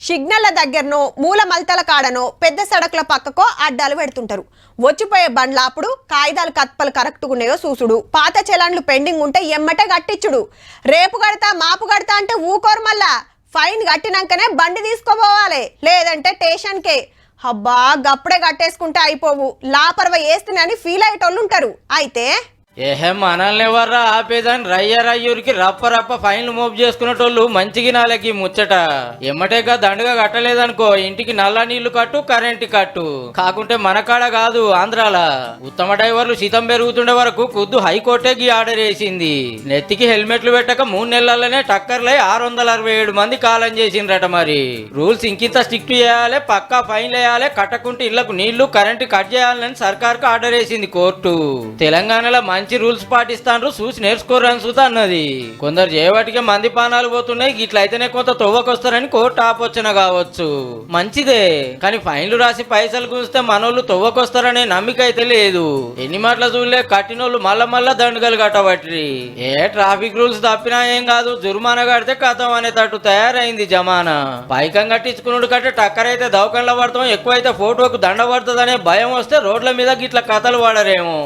సిగ్నల్ల దగ్గరనో మూల మల్తల కాడనో పెద్ద సడకుల పక్కకో అడ్డాలు పెడుతుంటారు. వచ్చిపోయే బండ్ల అప్పుడు కాయిదాలు కత్పలు కరెక్ట్గా ఉన్నాయో చూసుడు, పాత చలాన్లు పెండింగ్ ఉంటే ఎమ్మటే కట్టించుడు. రేపు కడతా మాపు కడతా అంటే ఊకోరు, మళ్ళా ఫైన్ కట్టినాకనే బండి తీసుకోపోవాలి, లేదంటే స్టేషన్కే. అబ్బా గప్పుడే కట్టేసుకుంటే అయిపోవు, లాపర్వ వేస్తున్నాయని ఫీల్ అయ్యేటోళ్ళు ఉంటారు. అయితే ఏహే మనల్ని ఎవర్రా ఆపేదని రయ్యూరికి రప్ప ఫైన్లు మోపు చేసుకునేటోళ్ళు మంచిగి నాలకి ముచ్చట. ఎమ్మటేగా దండుగా కట్టలేదనుకో ఇంటికి నల్ల నీళ్లు కట్టు, కరెంటు కట్టు. కాకుంటే మన కాడ కాదు ఆంధ్రాల ఉత్తమ డ్రైవర్లు శీతం పెరుగుతుండే వరకు ఖుద్దు హైకోర్టే గీ ఆర్డర్ వేసింది. నెత్తికి హెల్మెట్లు పెట్టక 3 నెలలనే టక్కర్లై 667 మంది కాలం చేసిండ్రట. మరి రూల్స్ ఇంకింత స్ట్రిక్ట్ చేయాలి, పక్కా ఫైన్లు వేయాలి, కట్టకుంటే ఇళ్లకు నీళ్లు కరెంటు కట్ చేయాలని సర్కార్కు ఆర్డర్ వేసింది కోర్టు. తెలంగాణలో మంచి రూల్స్ పాటిస్తాండ్రు, చూసి నేర్చుకోరు అని చూతా అన్నది. కొందరు చేయబట్టికే మంది పానాలు పోతున్నాయి, గిట్లయితేనే కొంత తొవ్వకొస్తారని కోర్టు ఆపొచ్చిన కావచ్చు. మంచిదే, కానీ ఫైన్లు రాసి పైసలు గుంజితే మనోళ్ళు తొవ్వకొస్తారనే నమ్మిక అయితే లేదు. ఎన్ని మాటలు చూడలే కట్టినోళ్ళు మళ్ళా దండుగలు కట్టబట్టి. ట్రాఫిక్ రూల్స్ తప్పినా ఏం కాదు, జుర్మానా కడితే కథం అనేటట్టు తయారైంది జమానా. పైకం కట్టించుకున్నాడు కట్టే టక్కరైతే దవకంలో పడతాం, ఎక్కువైతే ఫోటోకు దండ పడుతుందనే భయం వస్తే రోడ్ల మీద గిట్ల కథలు పడరేమో.